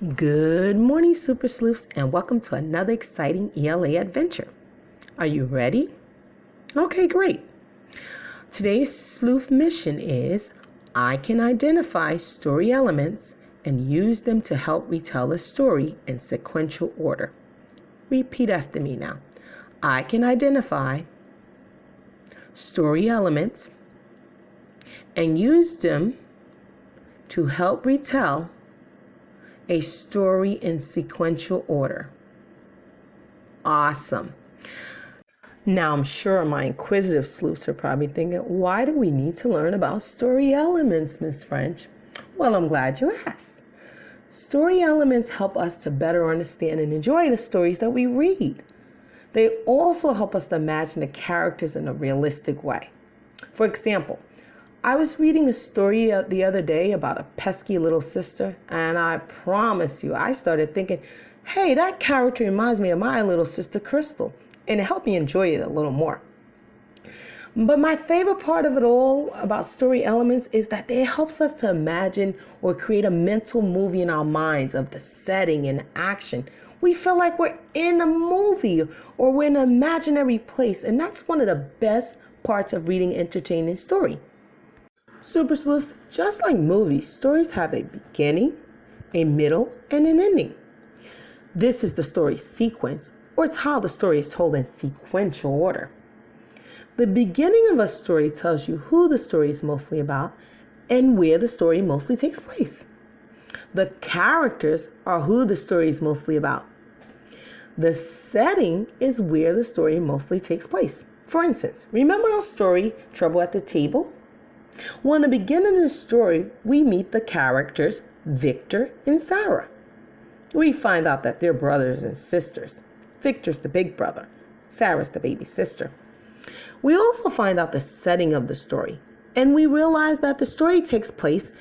Good morning, Super Sleuths, and welcome to another exciting ELA adventure. Are you ready? Okay, great. Today's sleuth mission is I can identify story elements and use them to help retell a story in sequential order. Repeat after me now. I can identify story elements and use them to help retell a story in sequential order. Awesome. Now, I'm sure my inquisitive sleuths are probably thinking, why do we need to learn about story elements, Miss French? Well, I'm glad you asked. Story elements help us to better understand and enjoy the stories that we read. They also help us to imagine the characters in a realistic way. For example, I was reading a story the other day about a pesky little sister, and I promise you, I started thinking, hey, that character reminds me of my little sister Crystal, and it helped me enjoy it a little more. But my favorite part of it all about story elements is that it helps us to imagine or create a mental movie in our minds of the setting and action. We feel like we're in a movie or we're in an imaginary place, and that's one of the best parts of reading an entertaining story. Super Sleuths, just like movies, stories have a beginning, a middle, and an ending. This is the story sequence, or it's how the story is told in sequential order. The beginning of a story tells you who the story is mostly about and where the story mostly takes place. The characters are who the story is mostly about. The setting is where the story mostly takes place. For instance, remember our story, Trouble at the Table? Well, in the beginning of the story, we meet the characters Victor and Sarah. We find out that they're brothers and sisters. Victor's the big brother. Sarah's the baby sister. We also find out the setting of the story, and we realize that the story takes place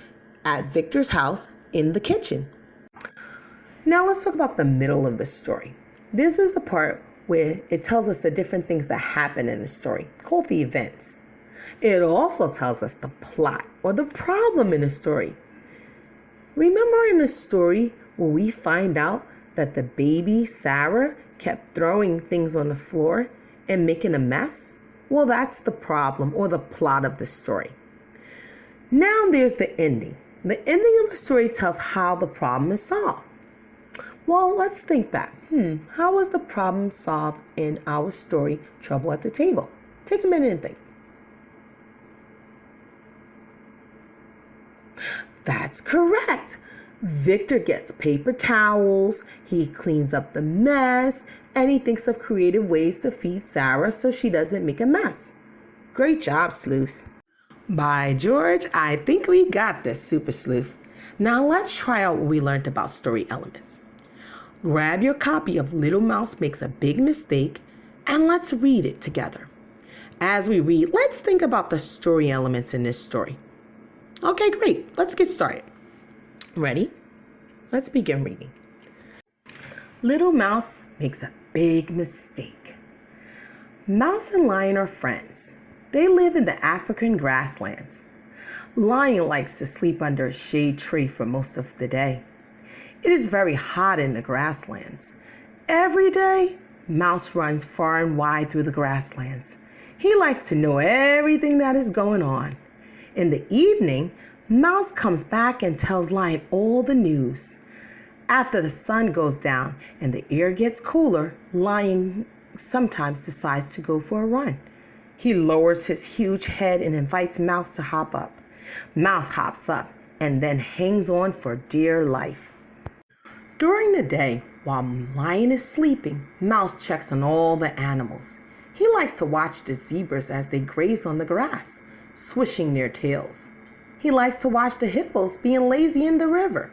at Victor's house in the kitchen. Now let's talk about the middle of the story. This is the part where it tells us the different things that happen in the story, called the events. It also tells us the plot or the problem in the story. Remember in the story where we find out that the baby Sarah kept throwing things on the floor and making a mess? Well, that's the problem or the plot of the story. Now there's the ending. The ending of the story tells how the problem is solved. Well, let's think back. How was the problem solved in our story, Trouble at the Table? Take a minute and think. That's correct. Victor gets paper towels, he cleans up the mess, and he thinks of creative ways to feed Sarah so she doesn't make a mess. Great job, Sleuth. By George, I think we got this, Super Sleuth. Now let's try out what we learned about story elements. Grab your copy of Little Mouse Makes a Big Mistake and let's read it together. As we read, let's think about the story elements in this story. Okay, great. Let's get started. Ready? Let's begin reading. Little Mouse makes a big mistake. Mouse and Lion are friends. They live in the African grasslands. Lion likes to sleep under a shade tree for most of the day. It is very hot in the grasslands. Every day, Mouse runs far and wide through the grasslands. He likes to know everything that is going on. In the evening, Mouse comes back and tells Lion all the news. After the sun goes down and the air gets cooler, Lion sometimes decides to go for a run. He lowers his huge head and invites Mouse to hop up. Mouse hops up and then hangs on for dear life. During the day, while Lion is sleeping, Mouse checks on all the animals. He likes to watch the zebras as they graze on the grass, swishing their tails. He likes to watch the hippos being lazy in the river.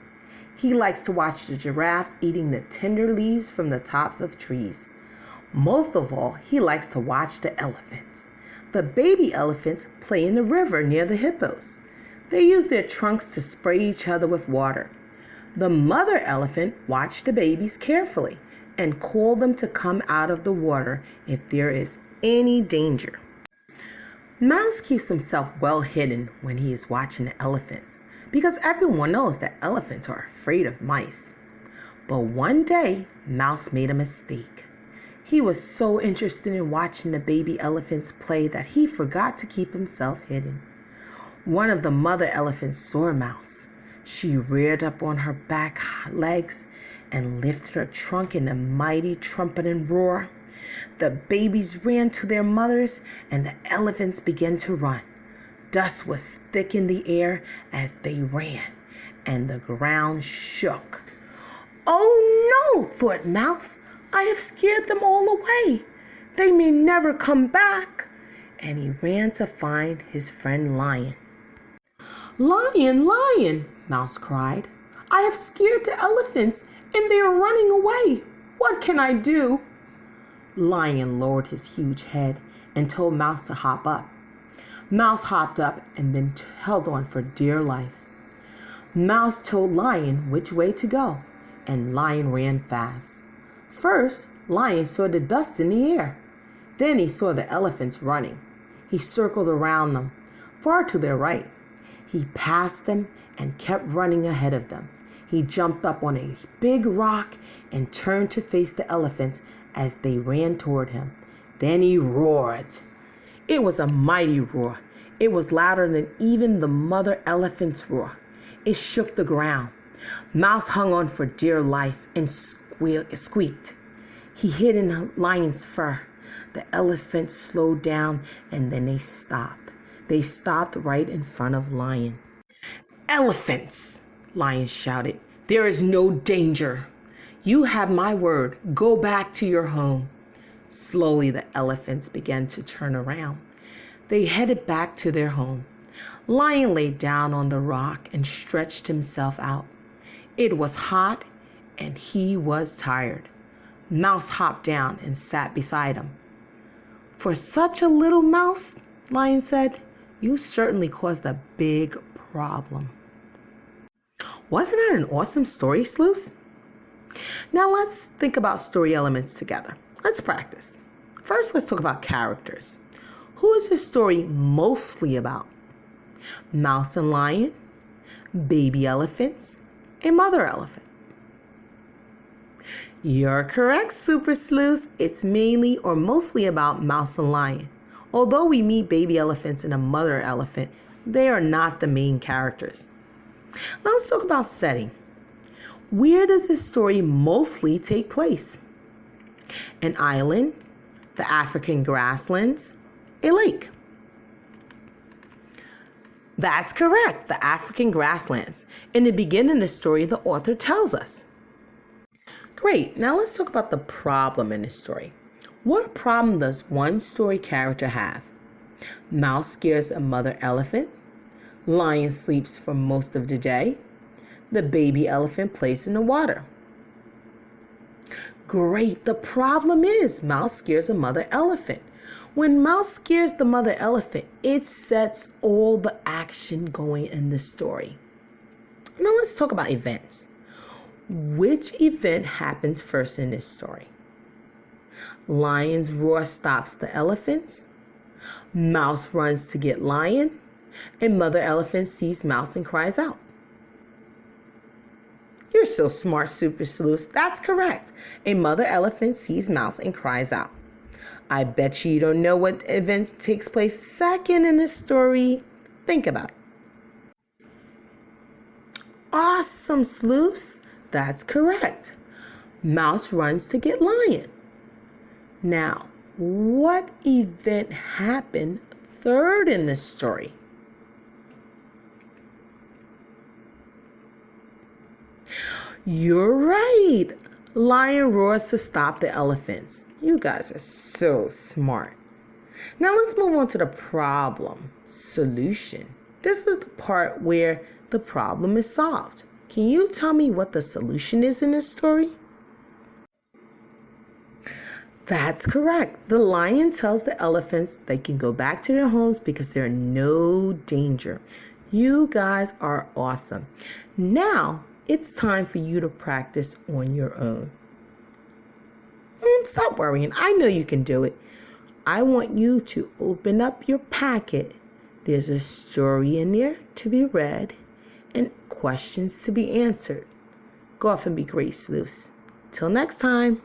He likes to watch the giraffes eating the tender leaves from the tops of trees. Most of all, he likes to watch the elephants. The baby elephants play in the river near the hippos. They use their trunks to spray each other with water. The mother elephant watched the babies carefully and called them to come out of the water if there is any danger. Mouse keeps himself well hidden when he is watching the elephants because everyone knows that elephants are afraid of mice. But one day, Mouse made a mistake. He was so interested in watching the baby elephants play that he forgot to keep himself hidden. One of the mother elephants saw Mouse. She reared up on her back legs and lifted her trunk in a mighty trumpeting roar. The babies ran to their mothers and the elephants began to run. Dust was thick in the air as they ran, and the ground shook. "Oh no," thought Mouse. "I have scared them all away. They may never come back." And he ran to find his friend Lion. "Lion, Lion," Mouse cried. "I have scared the elephants and they are running away. What can I do?" Lion lowered his huge head and told Mouse to hop up. Mouse hopped up and then held on for dear life. Mouse told Lion which way to go, and Lion ran fast. First, Lion saw the dust in the air. Then he saw the elephants running. He circled around them, far to their right. He passed them and kept running ahead of them. He jumped up on a big rock and turned to face the elephants as they ran toward him. Then he roared. It was a mighty roar. It was louder than even the mother elephant's roar. It shook the ground. Mouse hung on for dear life and squeaked. He hid in the lion's fur. The elephants slowed down and then they stopped. They stopped right in front of Lion. "Elephants!" Lion shouted. "There is no danger. You have my word. Go back to your home." Slowly the elephants began to turn around. They headed back to their home. Lion lay down on the rock and stretched himself out. It was hot and he was tired. Mouse hopped down and sat beside him. "For such a little mouse," Lion said, "you certainly caused a big problem." Wasn't that an awesome story, Sleuth? Now let's think about story elements together. Let's practice. First, let's talk about characters. Who is this story mostly about? Mouse and lion, baby elephants, a mother elephant. You're correct, Super Sleuth. It's mainly or mostly about mouse and lion. Although we meet baby elephants and a mother elephant, they are not the main characters. Now let's talk about setting. Where does this story mostly take place? An island, the African grasslands, a lake. That's correct, the African grasslands. In the beginning of the story, the author tells us. Great, now let's talk about the problem in this story. What problem does one story character have? Mouse scares a mother elephant. Lion sleeps for most of the day. The baby elephant plays in the water. Great, the problem is Mouse scares a mother elephant. When Mouse scares the mother elephant, it sets all the action going in the story. Now let's talk about events. Which event happens first in this story? Lion's roar stops the elephants. Mouse runs to get lion. And mother elephant sees Mouse and cries out. You're so smart, Super Sleuth. That's correct. A mother elephant sees Mouse and cries out. I bet you don't know what event takes place second in the story. Think about it. Awesome, Sleuth. That's correct. Mouse runs to get lion. Now, what event happened third in this story? You're right. Lion roars to stop the elephants. You guys are so smart. Now let's move on to the problem solution. This is the part where the problem is solved. Can you tell me what the solution is in this story? That's correct. The lion tells the elephants they can go back to their homes because there's no danger. You guys are awesome. Now, it's time for you to practice on your own. Stop worrying. I know you can do it. I want you to open up your packet. There's a story in there to be read and questions to be answered. Go off and be great sleuths. Till next time.